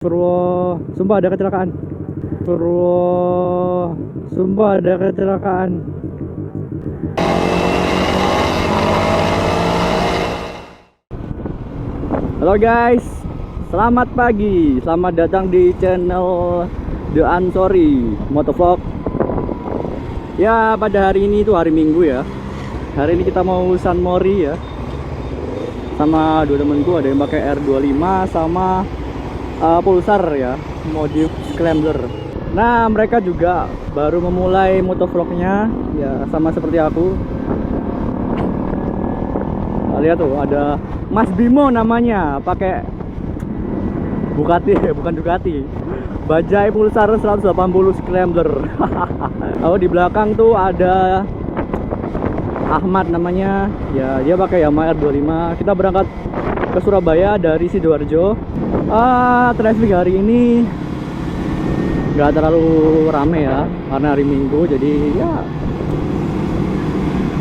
Sumpah ada kecelakaan. Sumpah ada kecelakaan. Halo guys, selamat pagi, selamat datang di channel The Ansori Motovlog. Ya, pada hari ini itu hari Minggu ya. Hari ini kita mau San Mori ya. Sama dua temenku, ada yang pakai R25 sama Pulsar ya, modif Scrambler. Nah, mereka juga baru memulai motovlognya ya, sama seperti aku. Lihat tuh, ada Mas Bimo namanya, pakai Bugatti, bukan Ducati, bajai Pulsar 180 Scrambler. Oh, di belakang tuh ada Ahmad namanya ya, dia pakai Yamaha R25. Kita berangkat ke Surabaya dari Sidoarjo. Traffic hari ini nggak terlalu rame ya, karena hari Minggu, jadi ya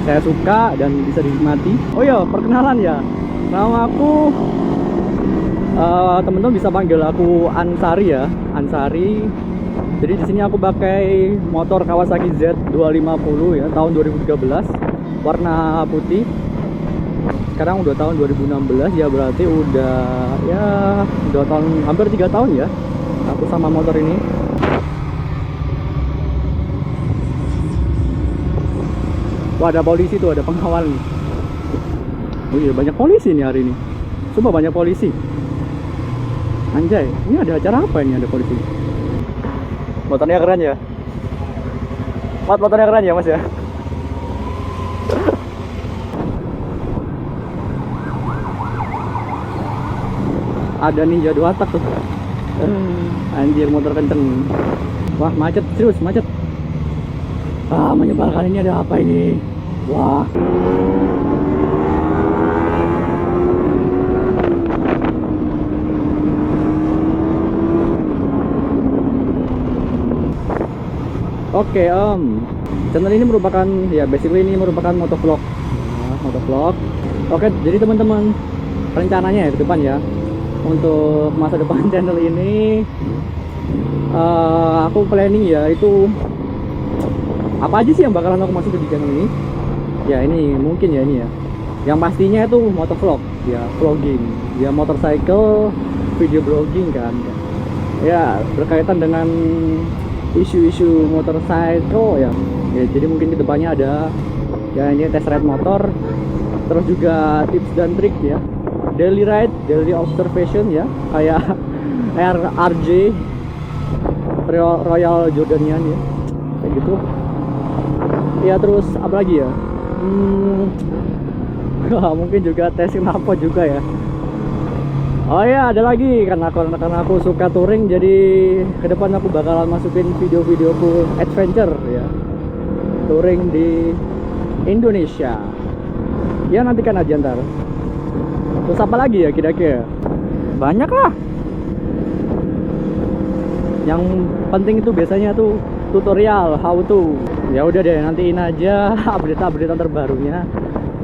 saya suka dan bisa dinikmati. Oh ya, perkenalan ya, nama aku temen-temen bisa panggil aku Ansari ya, Ansari. Jadi di sini aku pakai motor Kawasaki Z250 ya, tahun 2013, warna putih. Sekarang udah tahun 2016 ya, berarti udah tahun, hampir 3 tahun ya aku sama motor ini. Wah, ada polisi tuh, ada pengawal nih. Oh iya, banyak polisi nih hari ini. Sumpah banyak polisi. Anjay, ini ada acara apa ini, ada polisi? Motornya keren ya. Motornya keren ya mas ya. Ada ninja 2 tak tuh. Anjir, motor kenceng. Wah, macet, serius macet. Menyebalkan, ini ada apa ini? Wah. Oke, channel ini merupakan ya, basically ini merupakan motovlog. Motovlog. Oke, jadi teman-teman, rencananya ya ke depan ya, untuk masa depan channel ini aku planning ya, itu apa aja sih yang bakalan aku masukin di channel ini ya. Ini mungkin ya, ini ya, yang pastinya itu motovlog ya, vlogging ya, motorcycle video blogging kan ya, berkaitan dengan isu-isu motorcycle ya. Jadi mungkin kedepannya ada ya, ini test ride motor, terus juga tips dan trik ya, daily ride, daily observation ya, kayak RJ Royal Jordanian ya, kayak gitu ya. Terus apa lagi ya, mungkin juga tes knalpot juga ya. Oh ya, ada lagi, karena aku suka touring, jadi ke depan aku bakalan masukin video-videoku adventure ya, touring di Indonesia ya, nantikan aja ntar. Terus apa lagi ya kira-kira, banyak lah. Yang penting itu biasanya tuh tutorial how to. Ya udah deh, nantiin aja update-update terbarunya.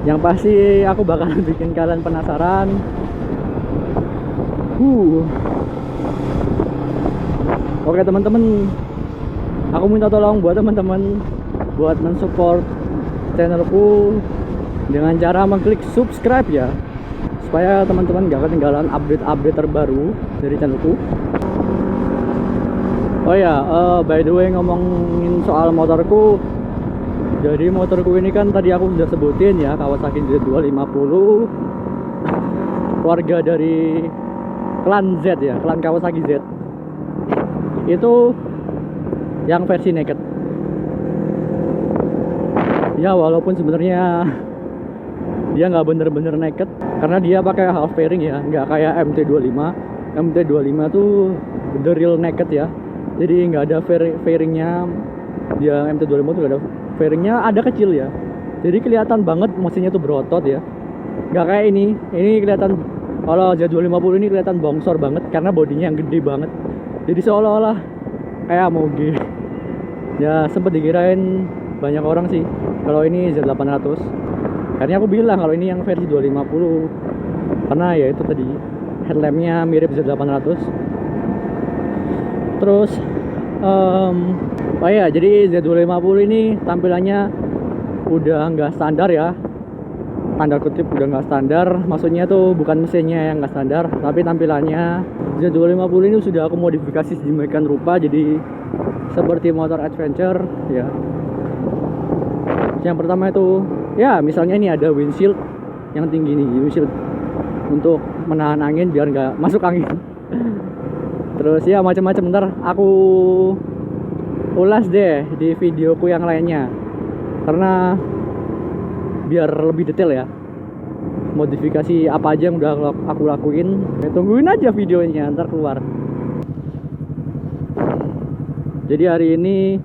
Yang pasti aku bakalan bikin kalian penasaran. Oke teman-teman, aku minta tolong buat teman-teman buat mensupport channelku dengan cara mengklik subscribe ya, supaya teman-teman gak ketinggalan update-update terbaru dari channelku. Oh ya, by the way, ngomongin soal motorku, jadi motorku ini kan tadi aku sudah sebutin ya, Kawasaki Z250, keluarga dari klan Z ya, klan Kawasaki Z. Itu yang versi naked ya, walaupun sebenarnya dia nggak bener-bener naked, karena dia pakai half fairing ya, nggak kayak MT25. MT25 tuh the real naked ya, jadi nggak ada fairingnya. Dia MT25 tuh nggak ada fairingnya, ada kecil ya, jadi kelihatan banget mesinnya tuh berotot ya, nggak kayak ini kelihatan. Kalau Z250 ini kelihatan bongsor banget karena bodinya yang gede banget, jadi seolah-olah kayak moge ya. Sempet dikirain banyak orang sih kalau ini Z800, karena aku bilang kalau ini yang versi 250, karena ya itu tadi headlampnya mirip Z800. Terus oh ya, jadi Z250 ini tampilannya udah nggak standar ya, tanda kutip udah nggak standar. Maksudnya tuh bukan mesinnya yang nggak standar, tapi tampilannya Z250 ini sudah aku modifikasi sedemikian rupa jadi seperti motor adventure ya. Yang pertama itu ya, misalnya ini ada windshield yang tinggi nih, windshield untuk menahan angin biar nggak masuk angin. Terus ya macam-macam, ntar aku ulas deh di videoku yang lainnya karena biar lebih detail ya, modifikasi apa aja yang udah aku lakuin. Ya, tungguin aja videonya ntar keluar. Jadi hari ini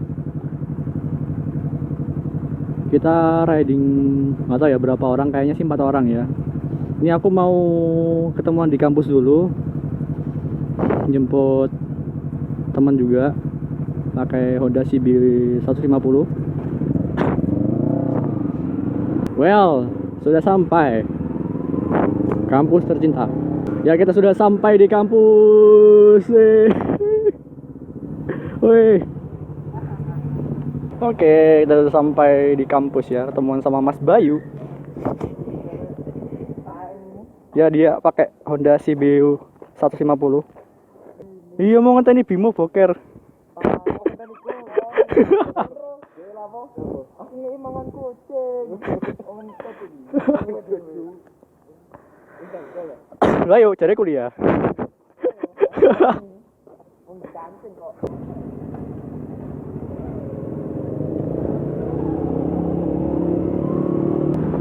kita riding, nggak tahu ya berapa orang, kayaknya sih 4 orang ya. Ini aku mau ketemuan di kampus dulu, jemput teman juga pakai Honda CB 150. Well, sudah sampai kampus tercinta. Ya, kita sudah sampai di kampus. Woi. Oke, kita sudah sampai di kampus ya, ketemuan sama Mas Bayu. Ya, dia pakai Honda CB 150. Iya, mau ngenteni Bimo boker. Aku ngei mangan kucing. Ayo, cari kuliah.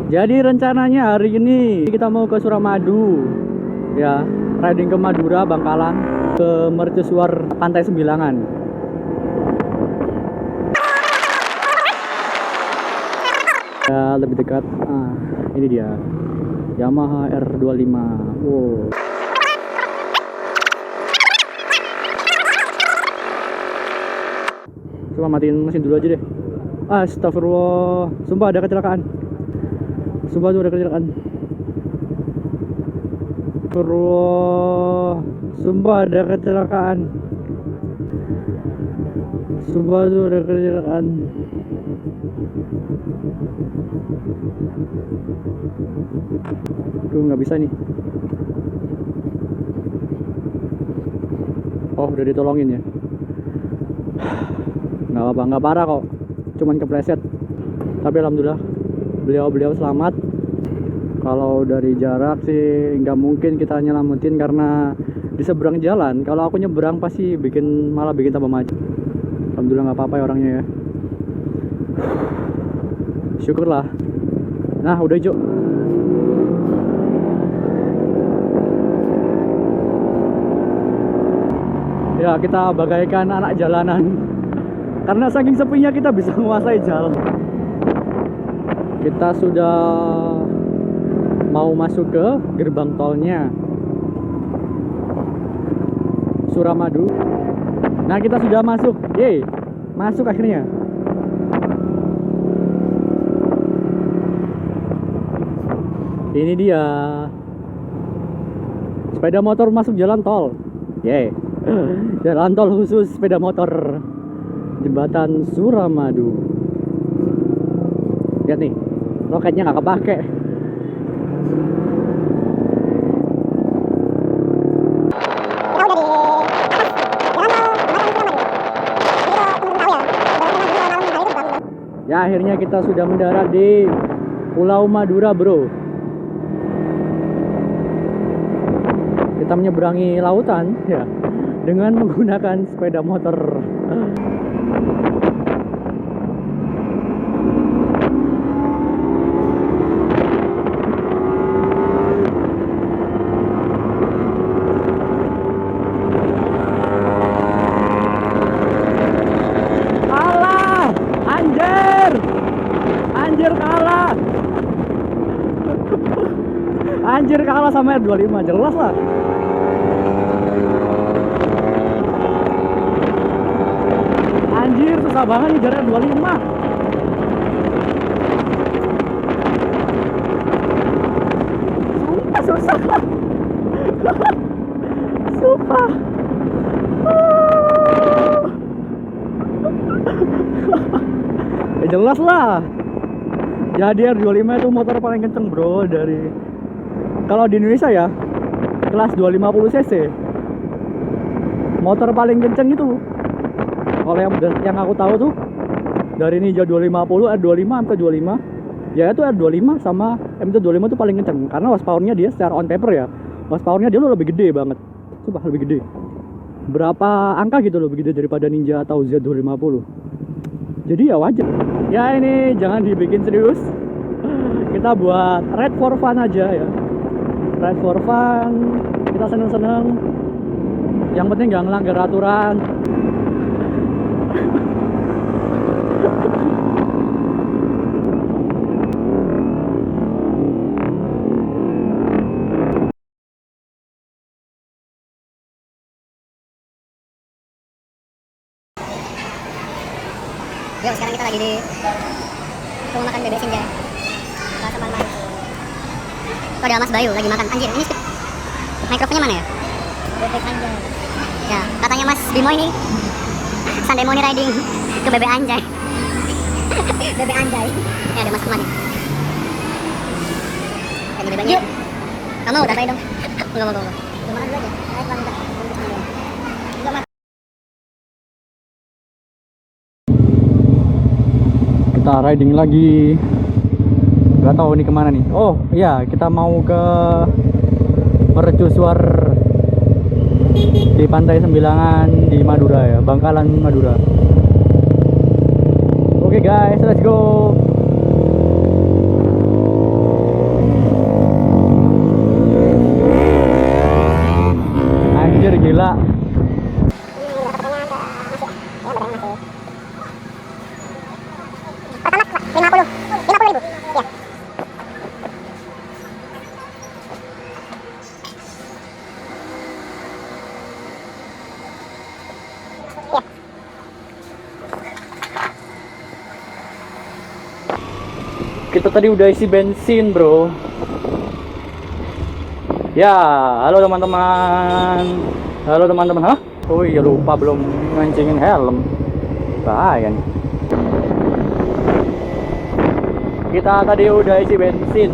Jadi rencananya hari ini kita mau ke Suramadu ya, riding ke Madura, Bangkalan, ke mercusuar Pantai Sembilangan. Ya, lebih dekat. Ini dia Yamaha R25. Wow. Coba matiin mesin dulu aja deh. Astagfirullah, sumpah ada kecelakaan. Sumpah tuh ada kecelakaan. Astagfirullah, sumpah ada kecelakaan. Sumpah tuh ada kecelakaan. Tuh nggak bisa nih. Oh, udah ditolongin ya. Nggak apa-apa, nggak parah kok, cuman kepleset. Tapi alhamdulillah beliau selamat. Kalau dari jarak sih nggak mungkin kita nyelamatin karena di seberang jalan. Kalau aku nyeberang pasti malah bikin tambah macet. Alhamdulillah nggak apa-apa ya orangnya ya. Syukurlah. Nah, udah hijau. Ya, kita bagaikan anak jalanan. Karena saking sepinya kita bisa menguasai jalan. Kita sudah mau masuk ke gerbang tolnya Suramadu. Nah, kita sudah masuk. Yeay, masuk akhirnya. Ini dia sepeda motor masuk jalan tol. Yeay. Jalan tol khusus sepeda motor, jembatan Suramadu. Lihat nih, roketnya nggak kepake. Ya, akhirnya kita sudah mendarat di Pulau Madura, bro. Kita menyeberangi lautan ya dengan menggunakan sepeda motor. Kalah, anjir kalah. Anjir kalah sama R25, jelas lah. Anjir, susah banget nih jarak 25. Susah. Sumpah. jelas lah. Jadi R25 itu motor paling kenceng bro dari kalau di Indonesia ya, kelas 250 cc. Motor paling kenceng itu kalau yang aku tahu tuh dari Ninja 250, R25, MT25. Ya itu R25 sama MT25 tuh paling kenceng karena horsepower-nya dia secara on paper ya. Horsepower-nya dia tuh lebih gede banget. Sumpah lebih gede. Berapa angka gitu lebih gede daripada Ninja atau Z250. Jadi ya wajar. Ya ini jangan dibikin serius. Kita buat ride for fun aja ya. Ride for fun. Kita seneng-seneng. Yang penting gak ngelanggar aturan. Yo, sekarang kita lagi di rumah makan Bebek Sinjai. Rasa malam. Kok ada Mas Bayu lagi makan. Anjir, ini mikrofonnya mana ya? Bebek Anjay. Ya, katanya Mas Bimo ini Sunday morning riding ke Bebek Anjay. Bebek Anjay. Ya, ada Mas Ahmad. Lagi bebeknya. Yuk. Kamu udah tadi dong? Enggak mau. Udah makan dulu aja. Ayo pulang bentar. Enggak makan. Kita riding lagi. Gak tahu nih kemana nih. Oh iya, kita mau ke Mercusuar di Pantai Sembilangan di Madura ya, Bangkalan Madura. Oke guys, let's go. Anjir gila. Kita tadi udah isi bensin bro. Ya, halo teman-teman. Halo teman-teman. Hah? Oh iya lupa belum ngancingin helm. Bahaya nih. Kita tadi udah isi bensin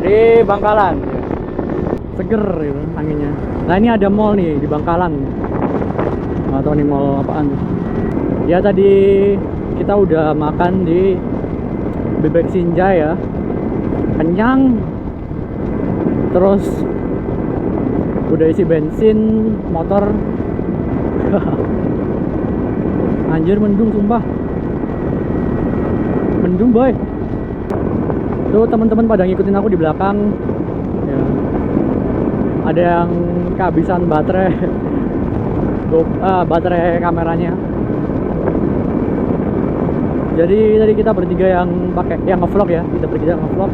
di Bangkalan. Seger gitu anginnya. Nah ini ada mall nih di Bangkalan. Nggak tahu nih mall apaan. Ya tadi kita udah makan di Bebek Sinjai ya, kenyang, terus udah isi bensin motor. Anjir mendung sumpah, mendung boy. Tuh teman-teman pada ngikutin aku di belakang ya. Ada yang kehabisan baterai baterai kameranya. Jadi tadi kita bertiga yang pakai yang ngevlog ya, kita bertiga ngevlog.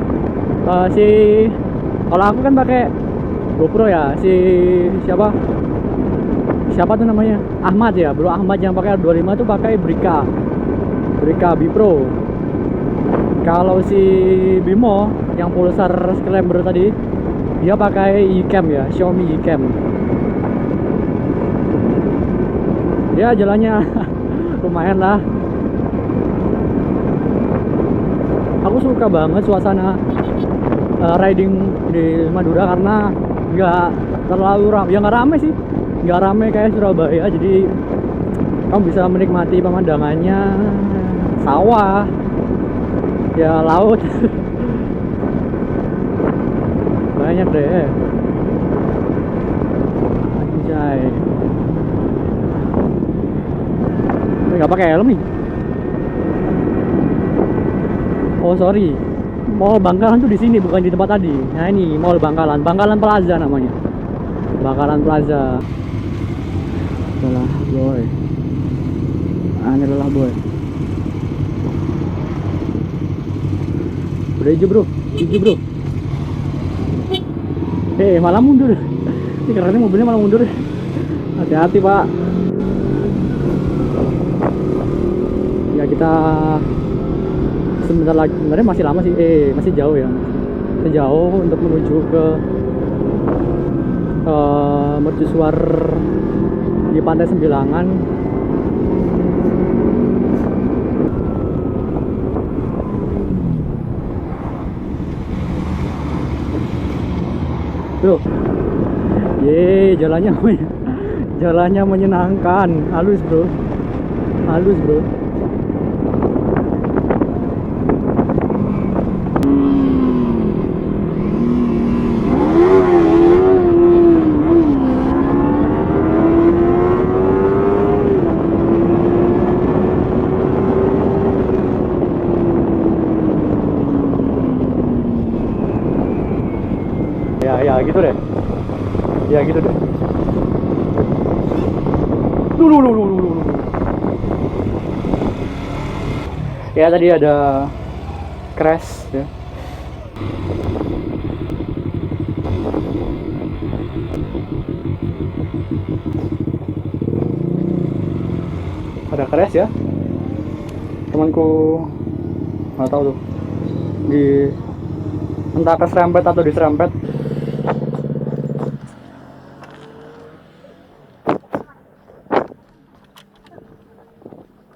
Kalau aku kan pakai GoPro ya, siapa tuh namanya? Ahmad ya, Bro Ahmad yang pakai R25 tuh pakai Brika Bipro. Kalau si Bimo yang Pulsar Scrambler tadi dia pakai Ecam ya, Xiaomi Ecam. Ya jalannya lumayan lah. Aku suka banget suasana riding di Madura karena nggak terlalu ramai. Ya nggak rame sih, nggak rame kayak Surabaya. Jadi kamu bisa menikmati pemandangannya, sawah, ya laut. Banyak deh. Anjay. Nggak pakai helm nih. Oh sorry, Mall Bangkalan tuh di sini bukan di tempat tadi. Nah ini Mall Bangkalan, Bangkalan Plaza namanya. Bangkalan Plaza. Adalah boy. Ini adalah boy. Udah hijau bro, hijau bro. Malah mundur. Ini kerennya mobilnya malah mundur. Hati-hati pak. Ya kita sebentar lagi, sebenarnya masih lama sih, masih jauh ya, masih jauh untuk menuju ke Mercusuar di Pantai Sembilangan. Tuh. Jalannya menyenangkan. Halus, Bro. Halus, Bro. Ya gitu deh. Ya gitu deh. Lu. Ya tadi ada crash ya. Ada crash ya. Temanku nggak tahu tuh di entah keserempet atau diserempet.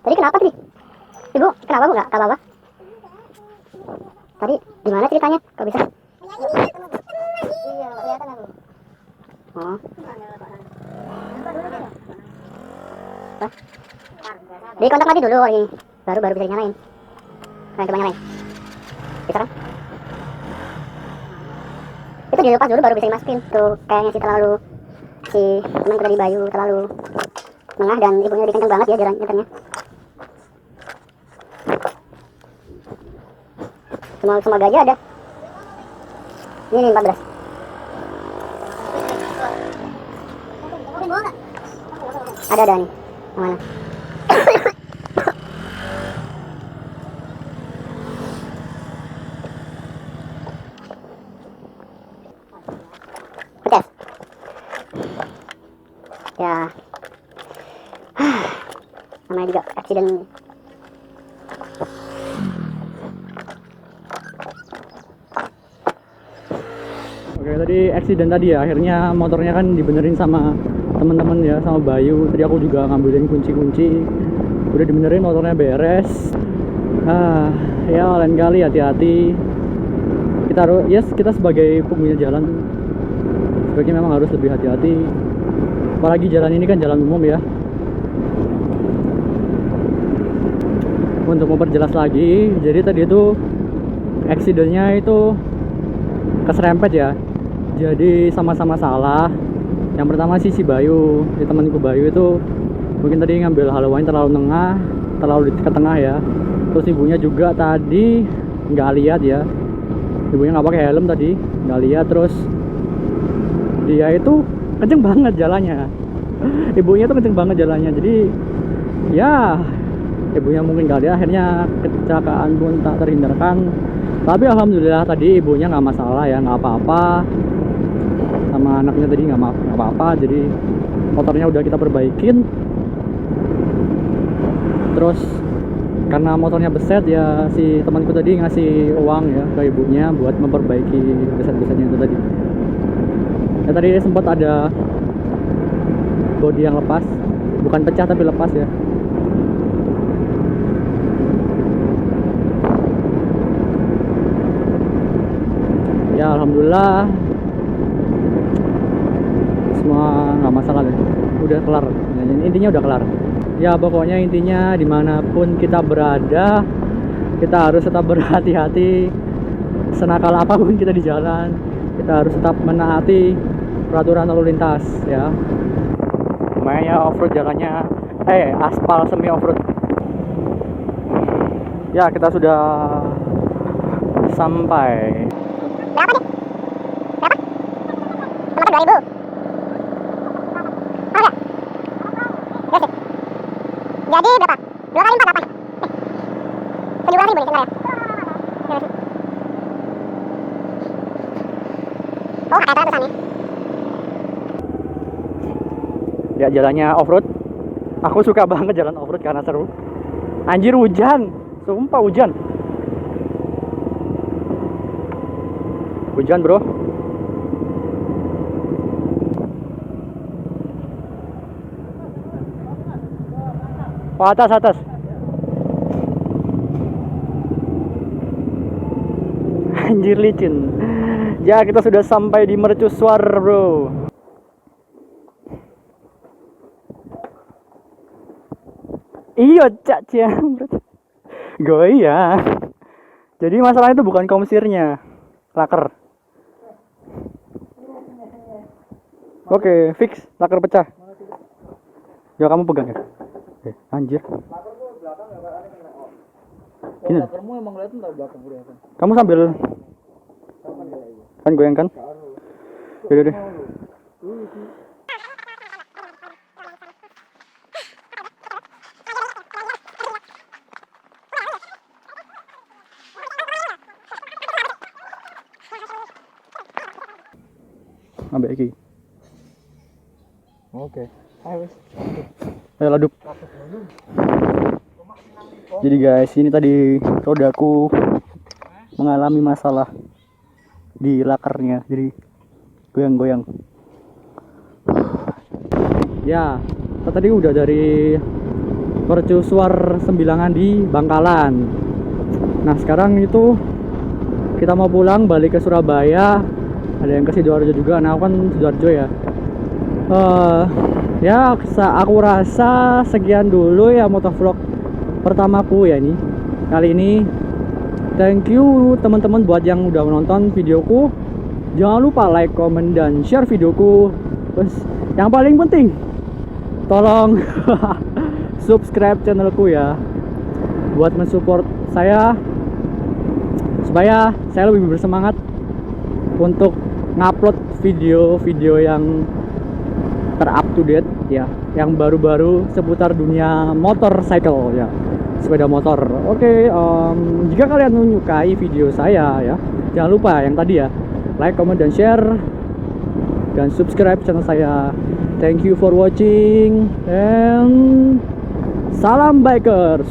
Tadi kenapa tadi? Ibu, kenapa Bu? Nggak apa-apa? Tadi gimana ceritanya? Kok bisa? Iya, kelihatan aku. Oh. Hah? Di kontak lagi dulu ini. Baru bisa nyalain. Nah, coba nyalain. Bisa kan? Itu dilepas dulu baru bisa dimasukin. Tuh, kayaknya sih si teman tadi Bayu terlalu tengah dan ibunya lebih kenceng banget ya jalan nyetirnya. Semua gajah ada. Ini 14. Ada nih. Mana? Oke. Ya. Namanya juga accident. Oke, tadi accident tadi ya, akhirnya motornya kan dibenerin sama teman-teman ya, sama Bayu. Tadi aku juga ngambilin kunci-kunci, udah dibenerin, motornya beres. Ya lain kali hati-hati. Kita sebagai pengguna jalan sebaiknya memang harus lebih hati-hati. Apalagi jalan ini kan jalan umum ya. Untuk memperjelas lagi, jadi tadi itu accidentnya itu keserempet ya. Jadi sama-sama salah. Yang pertama sih si Bayu, si temanku Bayu itu mungkin tadi ngambil haluannya terlalu di tengah ya. Terus ibunya juga tadi nggak lihat ya, ibunya nggak pakai helm tadi, nggak lihat. Terus dia itu kenceng banget jalannya. Ibunya tuh kenceng banget jalannya, jadi ya ibunya mungkin nggak lihat, akhirnya kecelakaan pun tak terhindarkan. Tapi alhamdulillah tadi ibunya nggak masalah ya, nggak apa-apa. Sama anaknya tadi nggak apa-apa, jadi motornya udah kita perbaikin. Terus karena motornya beset ya, si temanku tadi ngasih uang ya ke ibunya buat memperbaiki beset-besetnya itu tadi. Ya tadi sempat ada bodi yang lepas, bukan pecah tapi lepas ya. Ya alhamdulillah semua nggak masalah deh, udah kelar. Intinya udah kelar ya. Pokoknya intinya dimanapun kita berada, kita harus tetap berhati-hati. Senakal apapun kita di jalan, kita harus tetap menaati peraturan lalu lintas ya. Lumayan ya off-road jalannya, aspal semi off-road ya. Kita sudah sampai. Berapa nih? Berapa? Sama 2000. Oh ya. Yes. Jadi berapa? 2 kali 4 apa? 17.000 nih sebentar ya. Oh, kayak ratusan ya. Ya jalannya off-road. Aku suka banget jalan off-road karena seru. Anjir hujan, sumpah hujan. Hujan bro. Oh, atas. Anjir licin. Ya, kita sudah sampai di mercusuar, bro. Iya, Cak Ciamret. Goyang. Jadi masalahnya itu bukan komsirnya, laker. Oke, fix, laker pecah. Ya kamu pegang ya. Anjir. Gini. Lakermu emang liatin tau belakang udah kan. Kamu sambil kan goyang kan? Yaudah deh. Ambek iki. Oke. Ayo wes. Ayo laduk. Jadi guys, ini tadi rodaku mengalami masalah di lakernya, jadi goyang-goyang. Ya, kita tadi udah dari mercusuar Sembilangan di Bangkalan. Nah sekarang itu kita mau pulang balik ke Surabaya. Ada yang ke Sidoarjo juga. Nah aku kan Sidoarjo ya. Ya aku rasa sekian dulu ya motovlog pertamaku ya ini. Kali ini thank you teman-teman buat yang udah menonton videoku. Jangan lupa like, comment, dan share videoku. Terus yang paling penting tolong subscribe channelku ya, buat mensupport saya supaya saya lebih bersemangat untuk ngupload video-video yang ter-up to date ya, yang baru-baru seputar dunia motorcycle ya, sepeda motor. Oke, jika kalian menyukai video saya ya, jangan lupa yang tadi ya, like, comment, dan share, dan subscribe channel saya. Thank you for watching and salam bikers.